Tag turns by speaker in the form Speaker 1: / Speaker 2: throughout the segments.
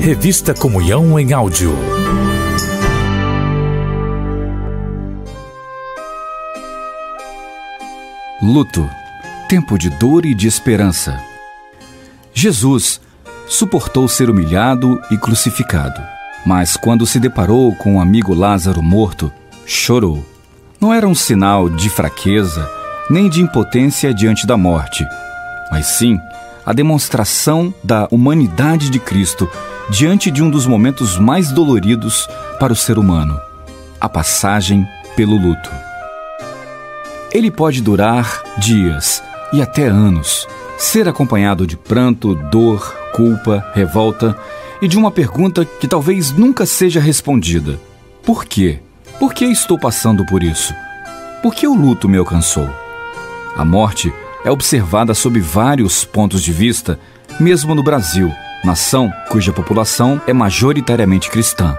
Speaker 1: Revista Comunhão em áudio.
Speaker 2: Luto, tempo de dor e de esperança. Jesus suportou ser humilhado e crucificado, mas quando se deparou com o amigo Lázaro morto, chorou. Não era um sinal de fraqueza, nem de impotência diante da morte, mas sim a demonstração da humanidade de Cristo diante de um dos momentos mais doloridos para o ser humano, a passagem pelo luto. Ele pode durar dias e até anos, ser acompanhado de pranto, dor, culpa, revolta e de uma pergunta que talvez nunca seja respondida: por quê? Por que estou passando por isso? Por que o luto me alcançou? A morte é observada sob vários pontos de vista, mesmo no Brasil, nação cuja população é majoritariamente cristã.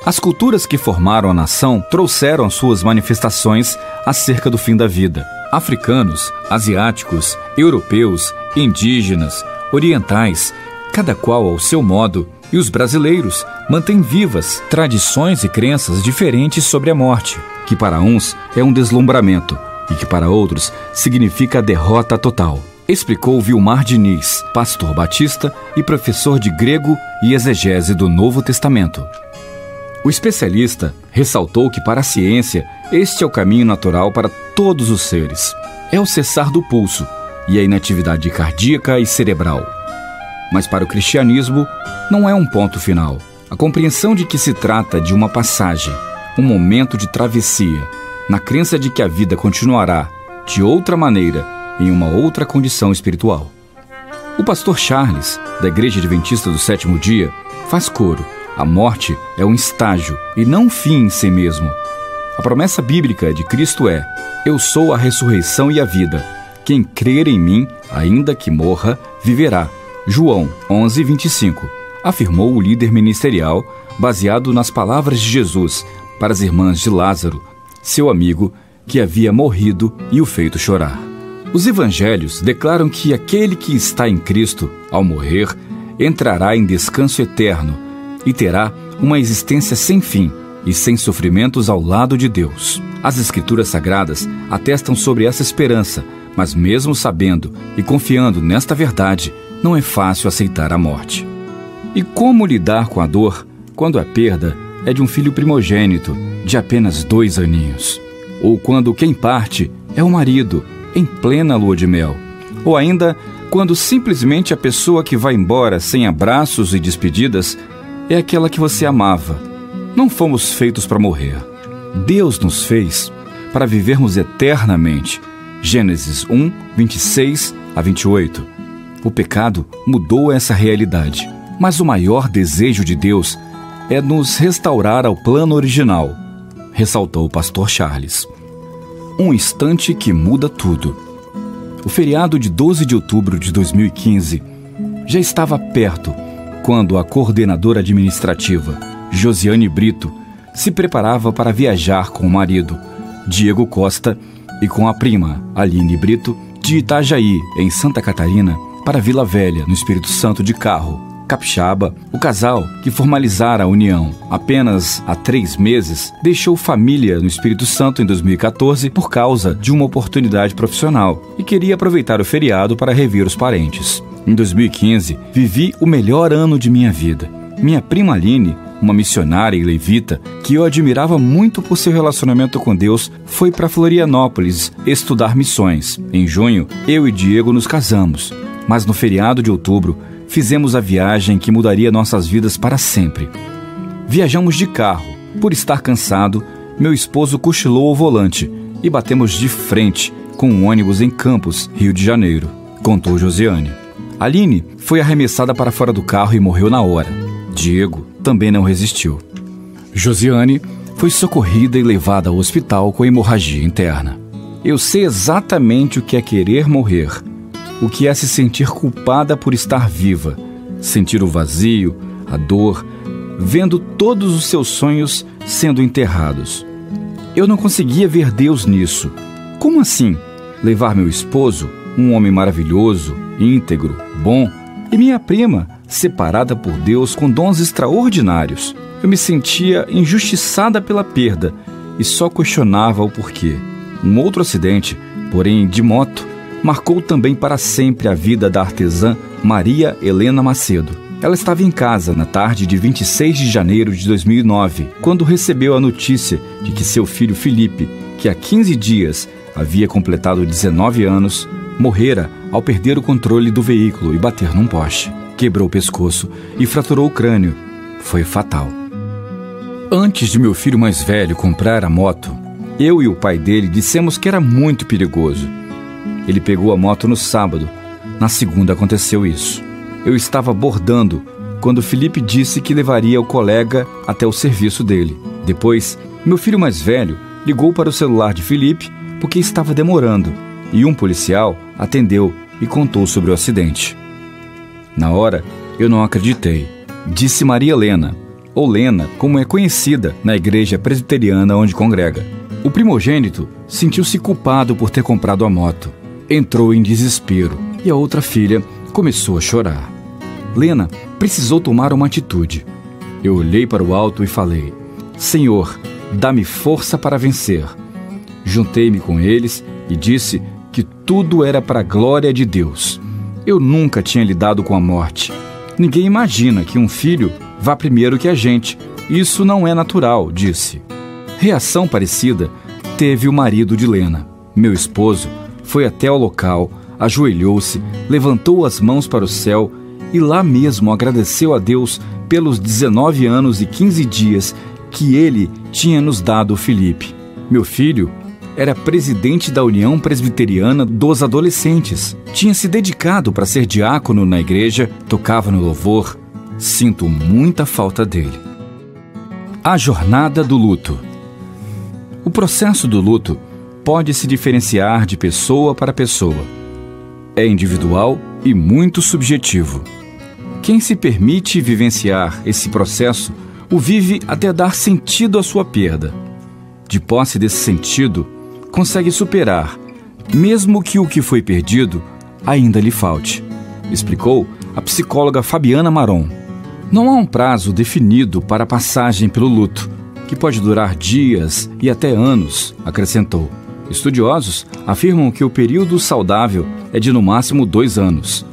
Speaker 2: As culturas que formaram a nação trouxeram suas manifestações acerca do fim da vida. Africanos, asiáticos, europeus, indígenas, orientais, cada qual ao seu modo, e os brasileiros mantêm vivas tradições e crenças diferentes sobre a morte, que para uns é um deslumbramento e que para outros significa a derrota total, explicou Vilmar Diniz, pastor batista e professor de grego e exegese do Novo Testamento. O especialista ressaltou que para a ciência este é o caminho natural para todos os seres. É o cessar do pulso e a inatividade cardíaca e cerebral. Mas para o cristianismo não é um ponto final. A compreensão de que se trata de uma passagem, um momento de travessia, na crença de que a vida continuará de outra maneira, em uma outra condição espiritual. O pastor Charles, da Igreja Adventista do Sétimo Dia, faz coro: a morte é um estágio e não um fim em si mesmo. A promessa bíblica de Cristo é: eu sou a ressurreição e a vida. Quem crer em mim, ainda que morra, viverá. João 11:25, afirmou o líder ministerial, baseado nas palavras de Jesus para as irmãs de Lázaro, seu amigo, que havia morrido e o feito chorar. Os evangelhos declaram que aquele que está em Cristo, ao morrer, entrará em descanso eterno e terá uma existência sem fim e sem sofrimentos ao lado de Deus. As Escrituras Sagradas atestam sobre essa esperança, mas mesmo sabendo e confiando nesta verdade, não é fácil aceitar a morte. E como lidar com a dor quando a perda é de um filho primogênito de apenas 2 aninhos? Ou quando quem parte é o marido, em plena lua de mel? Ou ainda quando simplesmente a pessoa que vai embora sem abraços e despedidas é aquela que você amava? Não fomos feitos para morrer. Deus nos fez para vivermos eternamente. Gênesis 1, 26 a 28. O pecado mudou essa realidade, mas o maior desejo de Deus é nos restaurar ao plano original, ressaltou o pastor Charles. Um instante que muda tudo. O feriado de 12 de outubro de 2015 já estava perto quando a coordenadora administrativa, Josiane Brito, se preparava para viajar com o marido, Diego Costa, e com a prima, Aline Brito, de Itajaí, em Santa Catarina, para Vila Velha, no Espírito Santo, de carro. Capixaba, o casal, que formalizara a união apenas há 3 meses, deixou família no Espírito Santo em 2014 por causa de uma oportunidade profissional e queria aproveitar o feriado para rever os parentes. Em 2015, vivi o melhor ano de minha vida. Minha prima Aline, uma missionária e levita que eu admirava muito por seu relacionamento com Deus, foi para Florianópolis estudar missões. Em junho, eu e Diego nos casamos, mas no feriado de outubro, fizemos a viagem que mudaria nossas vidas para sempre. Viajamos de carro. Por estar cansado, meu esposo cochilou ao volante e batemos de frente com um ônibus em Campos, Rio de Janeiro, contou Josiane. Aline foi arremessada para fora do carro e morreu na hora. Diego também não resistiu. Josiane foi socorrida e levada ao hospital com hemorragia interna. Eu sei exatamente o que é querer morrer, o que é se sentir culpada por estar viva, sentir o vazio, a dor, vendo todos os seus sonhos sendo enterrados. Eu não conseguia ver Deus nisso. Como assim? Levar meu esposo, um homem maravilhoso, íntegro, bom, e minha prima, separada por Deus com dons extraordinários. Eu me sentia injustiçada pela perda e só questionava o porquê. Um outro acidente, porém de moto, marcou também para sempre a vida da artesã Maria Helena Macedo. Ela estava em casa na tarde de 26 de janeiro de 2009, quando recebeu a notícia de que seu filho Felipe, que há 15 dias havia completado 19 anos, morrera ao perder o controle do veículo e bater num poste. Quebrou o pescoço e fraturou o crânio. Foi fatal. Antes de meu filho mais velho comprar a moto, eu e o pai dele dissemos que era muito perigoso. Ele pegou a moto no sábado. Na segunda aconteceu isso. Eu estava bordando quando Felipe disse que levaria o colega até o serviço dele. Depois, meu filho mais velho ligou para o celular de Felipe porque estava demorando e um policial atendeu e contou sobre o acidente. Na hora, eu não acreditei. Disse Maria Helena, ou Lena, como é conhecida na igreja presbiteriana onde congrega. O primogênito sentiu-se culpado por ter comprado a moto. Entrou em desespero e a outra filha começou a chorar. Lena precisou tomar uma atitude. Eu olhei para o alto e falei: Senhor, dá-me força para vencer. Juntei-me com eles e disse que tudo era para a glória de Deus. Eu nunca tinha lidado com a morte. Ninguém imagina que um filho vá primeiro que a gente. Isso não é natural, disse. Reação parecida teve o marido de Lena. Meu esposo foi até o local, ajoelhou-se, levantou as mãos para o céu e lá mesmo agradeceu a Deus pelos 19 anos e 15 dias que Ele tinha nos dado o Felipe. Meu filho era presidente da União Presbiteriana dos Adolescentes. Tinha se dedicado para ser diácono na igreja, tocava no louvor. Sinto muita falta dele. A jornada do luto. O processo do luto pode se diferenciar de pessoa para pessoa. É individual e muito subjetivo. Quem se permite vivenciar esse processo o vive até dar sentido à sua perda. De posse desse sentido, consegue superar, mesmo que o que foi perdido ainda lhe falte, explicou a psicóloga Fabiana Maron. Não há um prazo definido para a passagem pelo luto, que pode durar dias e até anos, acrescentou. Estudiosos afirmam que o período saudável é de no máximo 2 anos.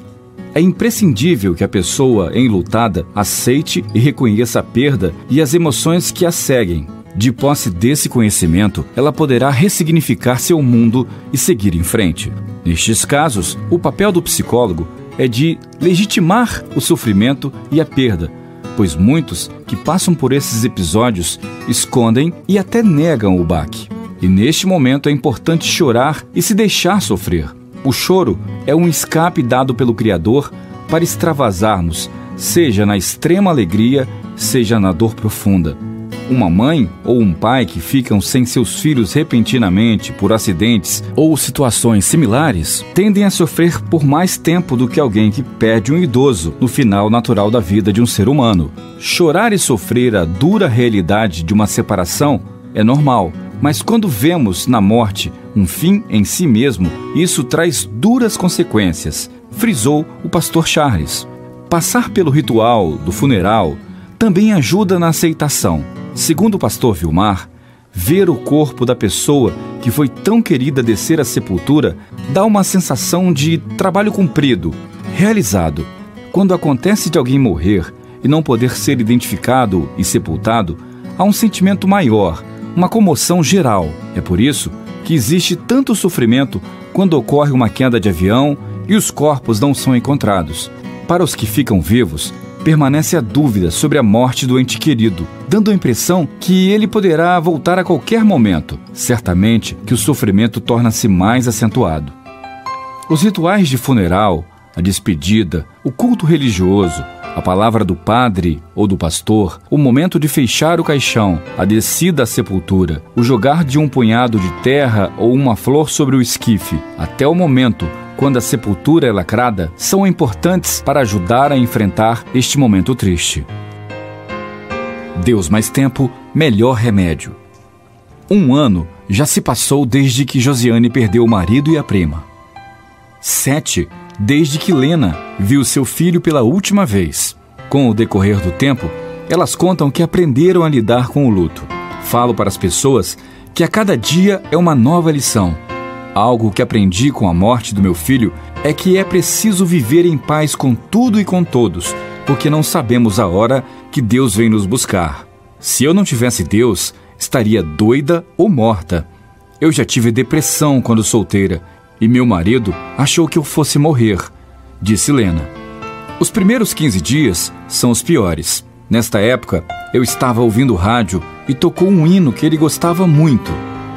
Speaker 2: É imprescindível que a pessoa enlutada aceite e reconheça a perda e as emoções que a seguem. De posse desse conhecimento, ela poderá ressignificar seu mundo e seguir em frente. Nestes casos, o papel do psicólogo é de legitimar o sofrimento e a perda, pois muitos que passam por esses episódios escondem e até negam o baque. E neste momento é importante chorar e se deixar sofrer. O choro é um escape dado pelo Criador para extravasarmos, seja na extrema alegria, seja na dor profunda. Uma mãe ou um pai que ficam sem seus filhos repentinamente por acidentes ou situações similares tendem a sofrer por mais tempo do que alguém que perde um idoso no final natural da vida de um ser humano. Chorar e sofrer a dura realidade de uma separação é normal, mas quando vemos na morte um fim em si mesmo, isso traz duras consequências, frisou o pastor Charles. Passar pelo ritual do funeral também ajuda na aceitação. Segundo o pastor Vilmar, ver o corpo da pessoa que foi tão querida descer à sepultura dá uma sensação de trabalho cumprido, realizado. Quando acontece de alguém morrer e não poder ser identificado e sepultado, há um sentimento maior, uma comoção geral. É por isso que existe tanto sofrimento quando ocorre uma queda de avião e os corpos não são encontrados. Para os que ficam vivos, permanece a dúvida sobre a morte do ente querido, dando a impressão que ele poderá voltar a qualquer momento. Certamente que o sofrimento torna-se mais acentuado. Os rituais de funeral, a despedida, o culto religioso, a palavra do padre ou do pastor, o momento de fechar o caixão, a descida à sepultura, o jogar de um punhado de terra ou uma flor sobre o esquife, até o momento quando a sepultura é lacrada, são importantes para ajudar a enfrentar este momento triste. Deus mais tempo, melhor remédio. 1 ano já se passou desde que Josiane perdeu o marido e a prima. 7 desde que Lena viu seu filho pela última vez. Com o decorrer do tempo, elas contam que aprenderam a lidar com o luto. Falo para as pessoas que a cada dia é uma nova lição. Algo que aprendi com a morte do meu filho é que é preciso viver em paz com tudo e com todos, porque não sabemos a hora que Deus vem nos buscar. Se eu não tivesse Deus, estaria doida ou morta. Eu já tive depressão quando solteira e meu marido achou que eu fosse morrer, disse Lena. Os primeiros 15 dias são os piores. Nesta época, eu estava ouvindo rádio e tocou um hino que ele gostava muito.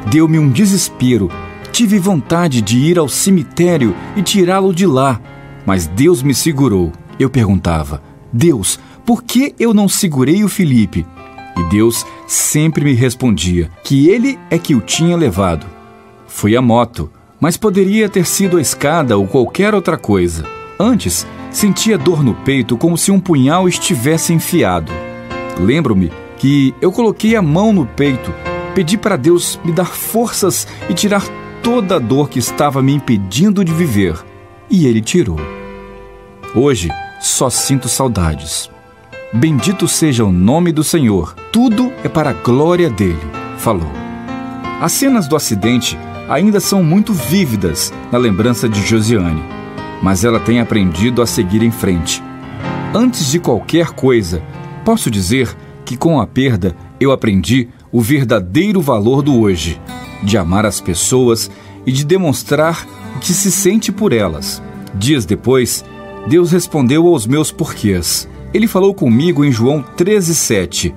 Speaker 2: Deu-me um desespero. Tive vontade de ir ao cemitério e tirá-lo de lá, mas Deus me segurou. Eu perguntava: Deus, por que eu não segurei o Felipe? E Deus sempre me respondia que ele é que o tinha levado. Foi a moto, mas poderia ter sido a escada ou qualquer outra coisa. Antes, sentia dor no peito como se um punhal estivesse enfiado. Lembro-me que eu coloquei a mão no peito, pedi para Deus me dar forças e tirar toda a dor que estava me impedindo de viver. E Ele tirou. Hoje, só sinto saudades. Bendito seja o nome do Senhor. Tudo é para a glória dele, falou. As cenas do acidente ainda são muito vívidas na lembrança de Josiane, mas ela tem aprendido a seguir em frente. Antes de qualquer coisa, posso dizer que com a perda eu aprendi o verdadeiro valor do hoje, de amar as pessoas e de demonstrar o que se sente por elas. Dias depois, Deus respondeu aos meus porquês. Ele falou comigo em João 13:7.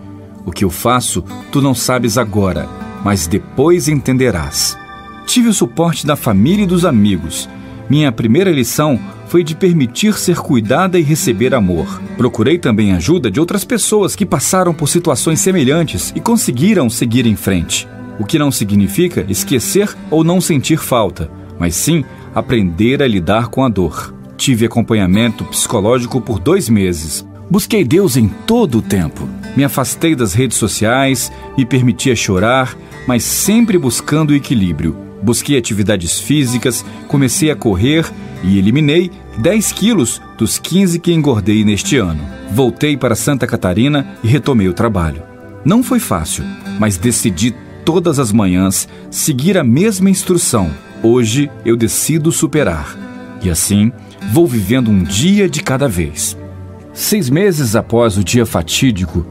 Speaker 2: O que eu faço, tu não sabes agora, mas depois entenderás. Tive o suporte da família e dos amigos. Minha primeira lição foi de permitir ser cuidada e receber amor. Procurei também ajuda de outras pessoas que passaram por situações semelhantes e conseguiram seguir em frente. O que não significa esquecer ou não sentir falta, mas sim aprender a lidar com a dor. Tive acompanhamento psicológico por 2 meses. Busquei Deus em todo o tempo. Me afastei das redes sociais, me permitia chorar, mas sempre buscando o equilíbrio. Busquei atividades físicas, comecei a correr e eliminei 10 quilos dos 15 que engordei neste ano. Voltei para Santa Catarina e retomei o trabalho. Não foi fácil, mas decidi todas as manhãs seguir a mesma instrução. Hoje eu decido superar. E assim, vou vivendo um dia de cada vez. 6 meses após o dia fatídico,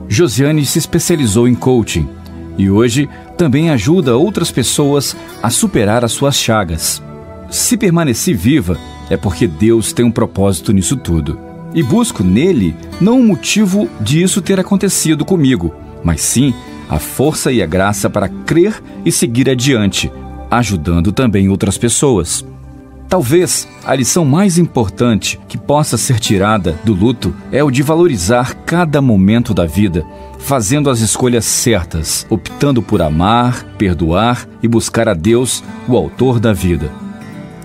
Speaker 2: Josiane se especializou em coaching e hoje também ajuda outras pessoas a superar as suas chagas. Se permaneci viva, é porque Deus tem um propósito nisso tudo. E busco nele não o motivo de isso ter acontecido comigo, mas sim a força e a graça para crer e seguir adiante, ajudando também outras pessoas. Talvez a lição mais importante que possa ser tirada do luto é o de valorizar cada momento da vida, fazendo as escolhas certas, optando por amar, perdoar e buscar a Deus, o autor da vida.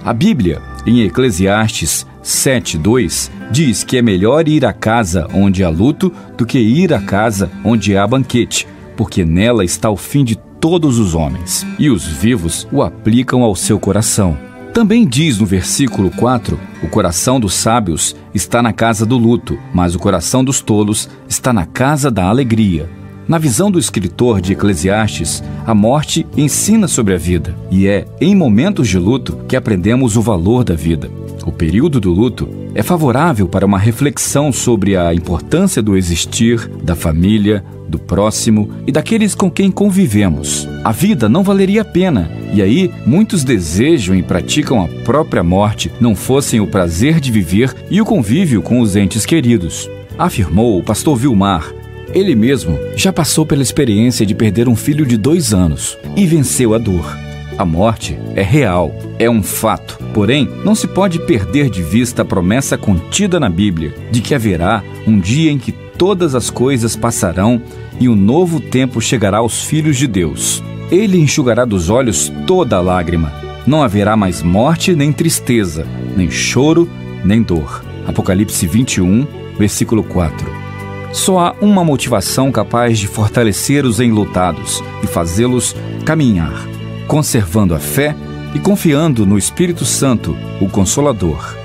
Speaker 2: A Bíblia, em Eclesiastes 7:2, diz que é melhor ir à casa onde há luto do que ir à casa onde há banquete, porque nela está o fim de todos os homens, e os vivos o aplicam ao seu coração. Também diz no versículo 4, o coração dos sábios está na casa do luto, mas o coração dos tolos está na casa da alegria. Na visão do escritor de Eclesiastes, a morte ensina sobre a vida, e é em momentos de luto que aprendemos o valor da vida. O período do luto é favorável para uma reflexão sobre a importância do existir, da família, do próximo e daqueles com quem convivemos. A vida não valeria a pena, e aí muitos desejam e praticam a própria morte, não fossem o prazer de viver e o convívio com os entes queridos, afirmou o pastor Vilmar. Ele mesmo já passou pela experiência de perder um filho de 2 anos e venceu a dor. A morte é real, é um fato. Porém, não se pode perder de vista a promessa contida na Bíblia de que haverá um dia em que todas as coisas passarão e um novo tempo chegará aos filhos de Deus. Ele enxugará dos olhos toda a lágrima. Não haverá mais morte nem tristeza, nem choro, nem dor. Apocalipse 21, versículo 4. Só há uma motivação capaz de fortalecer os enlutados e fazê-los caminhar, conservando a fé e confiando no Espírito Santo, o Consolador.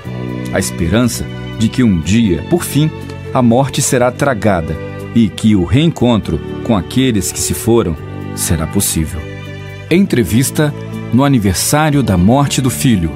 Speaker 2: a esperança de que um dia, por fim, a morte será tragada e que o reencontro com aqueles que se foram será possível. Entrevista no aniversário da morte do filho.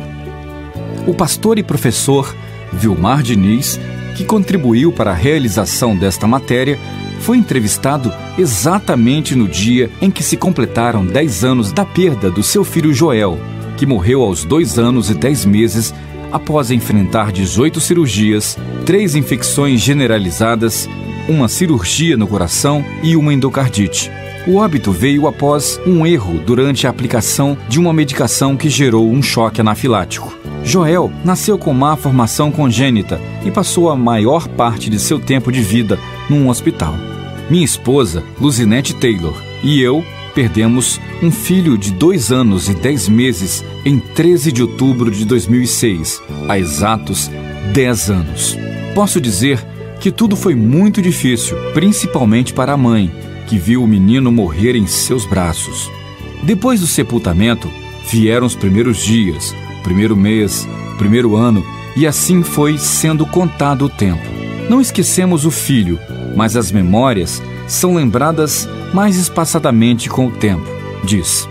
Speaker 2: O pastor e professor Vilmar Diniz, que contribuiu para a realização desta matéria, foi entrevistado exatamente no dia em que se completaram 10 anos da perda do seu filho Joel, que morreu aos 2 anos e 10 meses após enfrentar 18 cirurgias, 3 infecções generalizadas, uma cirurgia no coração e uma endocardite. O óbito veio após um erro durante a aplicação de uma medicação que gerou um choque anafilático. Joel nasceu com má formação congênita e passou a maior parte de seu tempo de vida num hospital. Minha esposa, Luzinete Taylor, e eu perdemos um filho de 2 anos e 10 meses em 13 de outubro de 2006, há exatos 10 anos. Posso dizer que tudo foi muito difícil, principalmente para a mãe, que viu o menino morrer em seus braços. Depois do sepultamento, vieram os primeiros dias, o primeiro mês, o primeiro ano, e assim foi sendo contado o tempo. Não esquecemos o filho, mas as memórias são lembradas mais espaçadamente com o tempo, diz.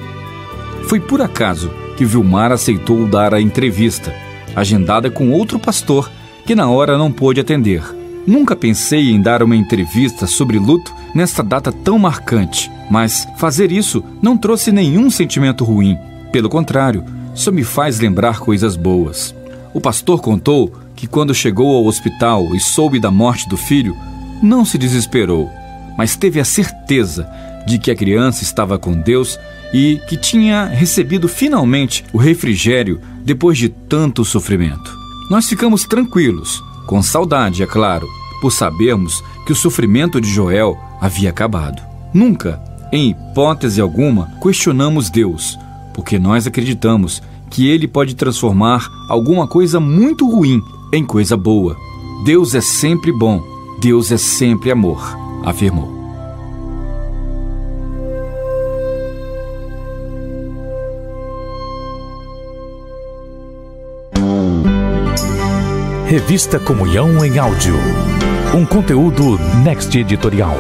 Speaker 2: Foi por acaso que Vilmar aceitou dar a entrevista, agendada com outro pastor que na hora não pôde atender. Nunca pensei em dar uma entrevista sobre luto nesta data tão marcante, mas fazer isso não trouxe nenhum sentimento ruim. Pelo contrário, só me faz lembrar coisas boas. O pastor contou que quando chegou ao hospital e soube da morte do filho, não se desesperou, mas teve a certeza de que a criança estava com Deus e que tinha recebido finalmente o refrigério depois de tanto sofrimento. Nós ficamos tranquilos, com saudade, é claro, por sabermos que o sofrimento de Joel havia acabado. Nunca, em hipótese alguma, questionamos Deus, porque nós acreditamos que Ele pode transformar alguma coisa muito ruim em coisa boa. Deus é sempre bom, Deus é sempre amor, afirmou.
Speaker 1: Revista Comunhão em Áudio. Um conteúdo Next Editorial.